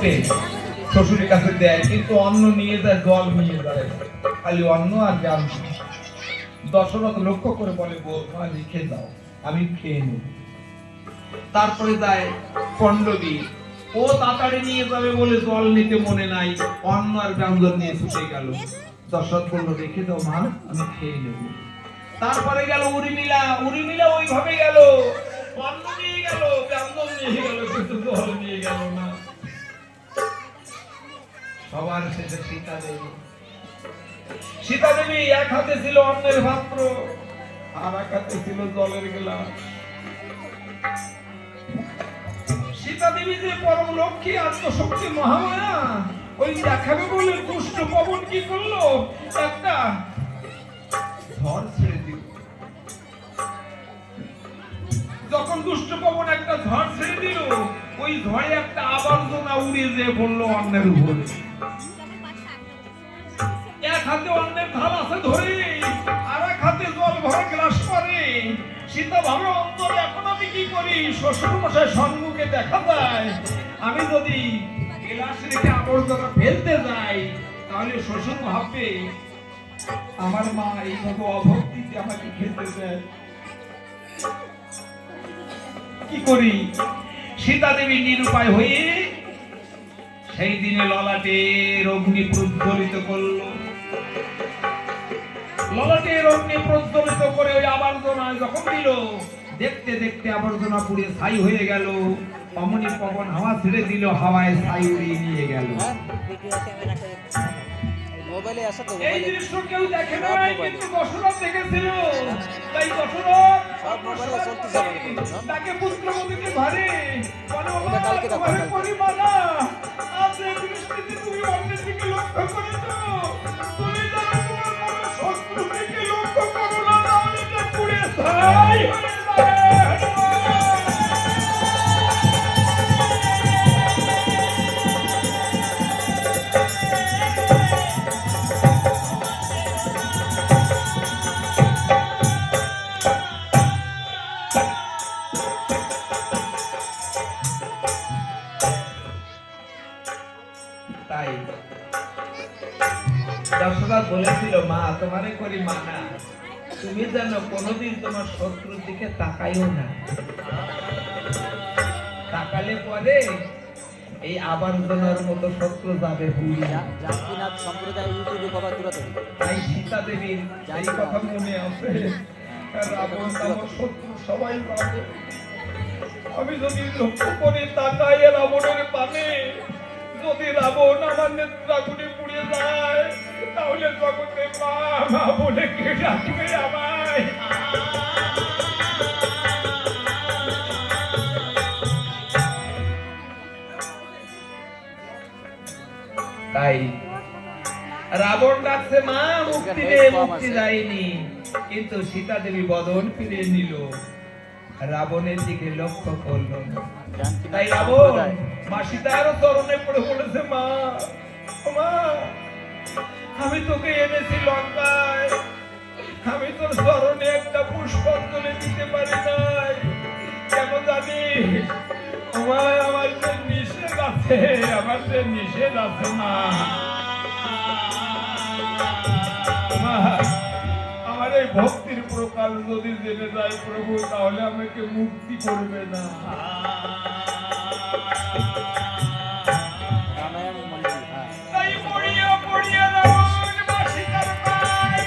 ওঠে শ্বশুরের কাছে দেয়, কিন্তু অন্ন নিয়ে যায়, জল নিয়ে যায়, খালি অন্ন আর জাল। দশরথ লক্ষ্য করে বলে, বৌমা লিখে দাও, আমি খেয়ে নেব। তারপরে যায় পণ্ডবী, ও তাড়াতাড়ি নিয়ে যাবে বলে জল নিতে মনে নাই, অন্ন আর ব্যঞ্জন নিয়ে ছুটে গেল। দশরথ বলল, রেখে দাও মা, আমি খেয়ে নেব। তারপরে গেল উর্মিলা, উর্মিলা ওইভাবে গেল, অন্ন নিয়ে গেল, ব্যঞ্জন নিয়ে গেল, কিন্তু জল নিয়ে গেল না। সবার শেষে সীতা দেবী, সীতা দেবী এক হাতে ছিল অন্নের পাত্র, আর এক হাতে ছিল জলের গ্লাস। সীতা দেবী যে পরম লক্ষ্মী, আত্মশক্তি, মহামায়া, ওই দেখাবে বলে দুষ্ট পবন কি করলো, একটা ঝড় ছেড়ে দিল। যখন দুষ্ট পবন একটা ঝড় ছেড়ে দিল, ওই ঝড়ে একটা আবর্জনা উড়ে যেয়ে পড়লো অন্নের উপরে। এক হাতে অন্যের ঢাল আছে ধরে, আর এক হাতে জল ভরা গ্লাস পরে। সীতা ভাবে, অন্তরে এখন আমি কি করি, শ্বশুর মশাই সম্মুখে দেখা যায়, আমি যদি গ্লাস রেখে আবর্জনা ফেলতে যাই, তাহলে শ্বশুর ভাববে আমার মা এইভাবে অভক্তিতে আমাকে খেতে দেয়, কি করি। সীতা দেবী নিরুপায় হয়ে সেই দিনে ললাটের অগ্নি প্রজ্বলিত করলো। ললাটের অগ্নি প্রজ্বলিত করে ওই আবর্জনা যখন দিল, দেখতে দেখতে আবর্জনা পুড়ে ছাই হয়ে গেল। অমনি পবন হাওয়া ছেড়ে দিল, হাওয়ায় ছাই উড়িয়ে নিয়ে গেল। এই দৃশ্য কেউ দেখে নাই, কিন্তু দশরথ দেখেছিল। তাই দশরথ তাকে পুত্রবধূকে ধরে বলে, তোমার পরিমাণা আজ এই দৃষ্টিতে তুমি অন্যের দিকে লক্ষ্য করেছো, তুমি যেন তোমার কোনো শত্রু দিকে লক্ষ্য করো না, তাহলে এটা পুড়ে ছাই হয়ে যাবে। তাই দশরথ বলেছিল, মা তোমারে করি মানা, তুমি যেন কোনোদিন তোমার শত্রুর দিকে তাকাইও না, তাকালে পরে এই আবর্জনার মতো শত্রু যাবে ভুলিয়া। তাই সীতা দেবীর এই কথা মনে আছে, রাবণ আমার শত্রু সবাই যাবে, আমি যদি লক্ষ্য করে তাকাই রাবণের পানে, যদি রাবণ আমার নেত্রাগুলি পুড়ে যায়, তাহলে জগতে মা মা বলে কে ডাকবে আমায়। তাই রাবণ ডাকছে মা মুক্তি দে, মুক্তি যায়নি, কিন্তু সীতা দেবী বদন ফিরে নিল, রাবণের দিকে লক্ষ্য করলো না। তাই রাবণ মা সীতার চরণে পড়ে বলেছে, মা মা আমি তোকে এনেছি লঙ্কায়, আমি তোর চরণে একটা পুষ্পাঞ্জলি দিতে পারি নাই, কেন জানিস? আমার যে নিষেধ আছে, আমার যে নিষেধ আছে মা, আমার এই ভক্তির প্রকার যদি জেনে যায় প্রভু, তাহলে আমাকে মুক্তি করবে না। তাই পড়িয়া পড়িয়া রাবণ বাসিকার পায়,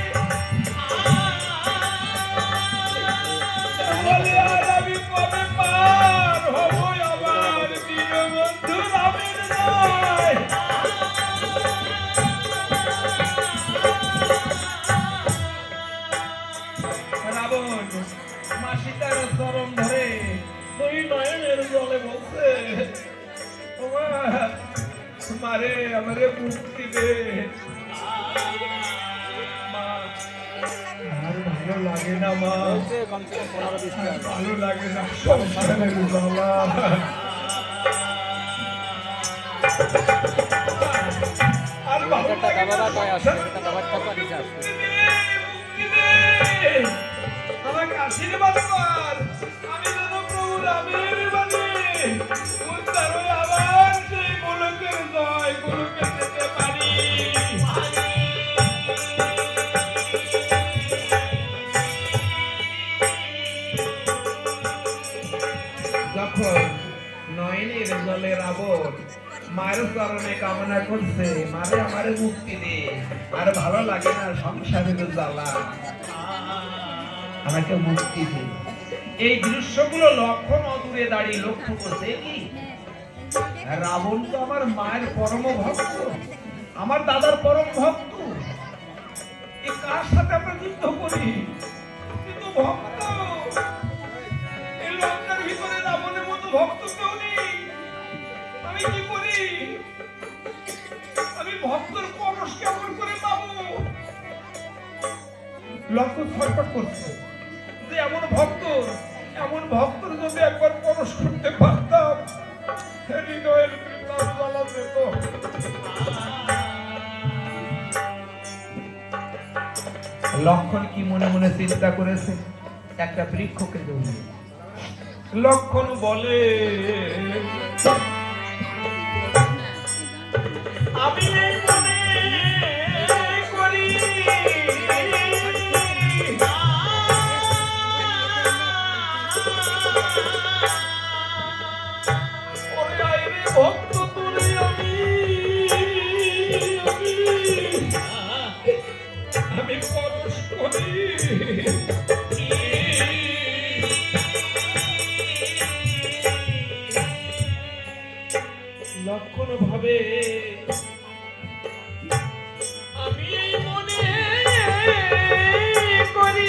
বলে আর আমি কবে পার হব আমার দীনবন্ধু রামের জয়। রাবণ মা সীতার চরণ ধরে দুই নয়নের জলে বলছে, মারে আমারে মুক্তি দে, আর ভালো লাগে না মা, ভালো লাগে না সংসারের জ্বালা, আর ভালো লাগে না, আমাকে আশীর্বাদ কর, আমি যেন প্রভু রামের বাণী উদ্ধার হয়ে আবার সেই গোলকের মুলুকে যেতে পারি। যখন নয়নের জলে রাবণ মায়ের চরণে কামনা করছে, মারে আমারে মুক্তি দে, আর ভালো লাগে না সংসারের জ্বালা, আমাকে মুক্তি দে। এই দৃশ্যগুলো লক্ষণ অদূরে দাঁড়িয়ে লক্ষ্য করছে, কি রাবণ তো আমার মায়ের পরম ভক্ত, আমার দাদার পরম ভক্ত, এই কার সাথে আমরা যুদ্ধ করি? কিন্তু ভক্ত এই লঙ্কার ভিতরে রাবণের মতো ভক্ত কেউ নেই। আমি কি করি? আমি ভক্তর পরশ কেমন করে পাবো? লক্ষণ ছটফট করছে যে এমন ভক্তর যদি একবার পরশ করতে পারতাম, হৃদয়ের প্রাণ জ্বালা যেত। লক্ষণ কি মনে মনে চিন্তা করেছে? একটা বৃক্ষকে ধরিয়ে লক্ষণ বলে, আমি এই মনে করি ভক্ত তুলে আমি পরশ করি। লক্ষণ ভাবে আমি এই মনে করি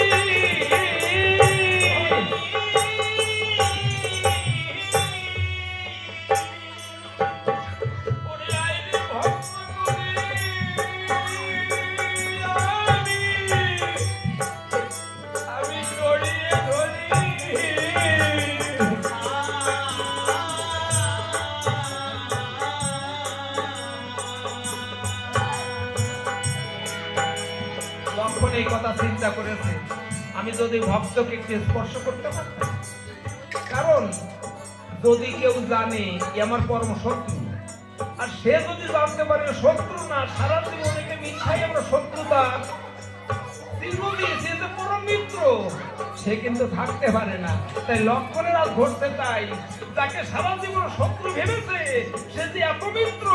এই কথা চিন্তা করেছে, আমি যদি ভক্তকে একটু স্পর্শ করতে পারতাম। কারণ যদি কেউ জানে আমার পরম শত্রু, আর সে যদি জানতে পারে শত্রু না, সারা জীবনে মিথ্যাই আমরা শত্রুতা চিহ্ন দিয়েছি যে পরম মিত্র, সে কিন্তু থাকতে পারে না। তাই লক্ষণের আজ ঘটতে চাই, যাকে সারা জীবন শত্রু ভেবেছে সে যে এত মিত্র,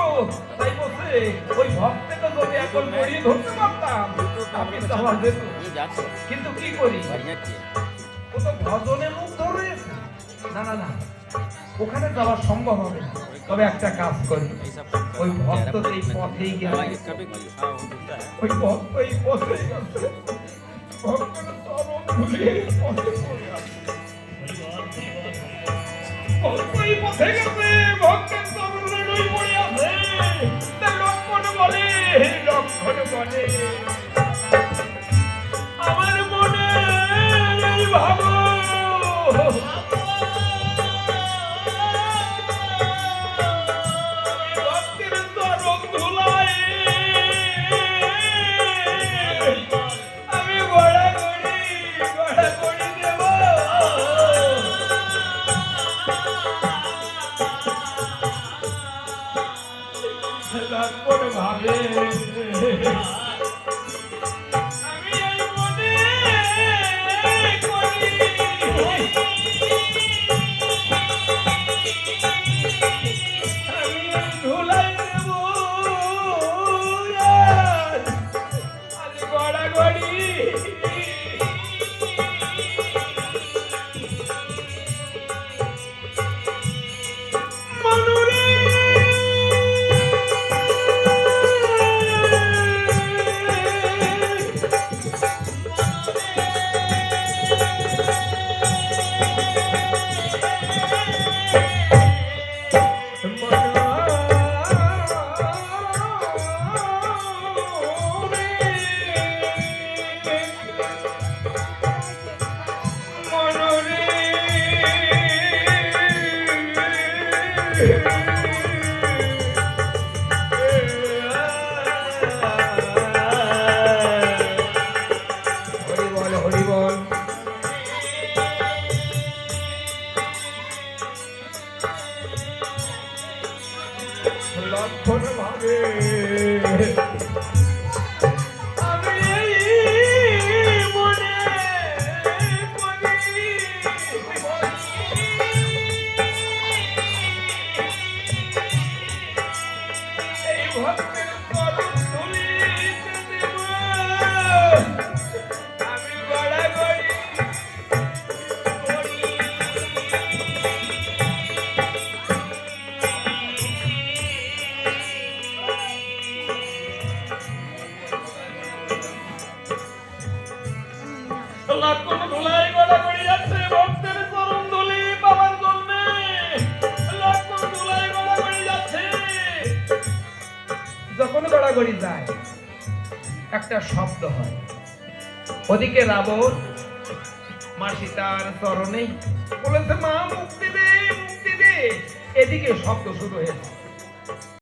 তাই বলছে ওই ভক্তকে যদি এখন গড়িয়ে ধরতে পারতাম আমি যাওয়া যেত। কিন্তু কি করি, ও তো ভজনে মুগ্ধ রয়েছে, না না না, ওখানে যাওয়া সম্ভব হবে না। তবে একটা কাজ করি, ওই ভক্ত এই পথেই গেছে, ওই ভক্ত এই পথেই গেছে, ভক্তের চরণ ধুলিয়ে পথে পড়ে আছে, ভক্ত এই পথে গেছে, ভক্তের চরণ ধুলিয়ে পড়ে আছে। তাই লক্ষণ বলে আমার মনে এই ভাবো ভাবে আমি এই মনে করি আমি ধুলাই দেব আজ গড়াগড়ি মনুরে লক্ষণ ভাবে আমি মনে করি এই ভক্তের চরণ ধুলিতে দেব আমি গড়াগড়ি করি। লক্ষণ ধুলাই গড়াগড়ি যাচ্ছে ভক্তের চরণ ধুলি পাওয়ার জন্যে। লক্ষণ ধুলাই গড়াগড়ি যাচ্ছে। যখন গড়াগড়ি যায় একটা শব্দ হয়, ওদিকে রাবণ মা সীতার চরণে বলেছে মা মুক্তি দে মুক্তি দে। এদিকে শব্দ শুরু হয়েছে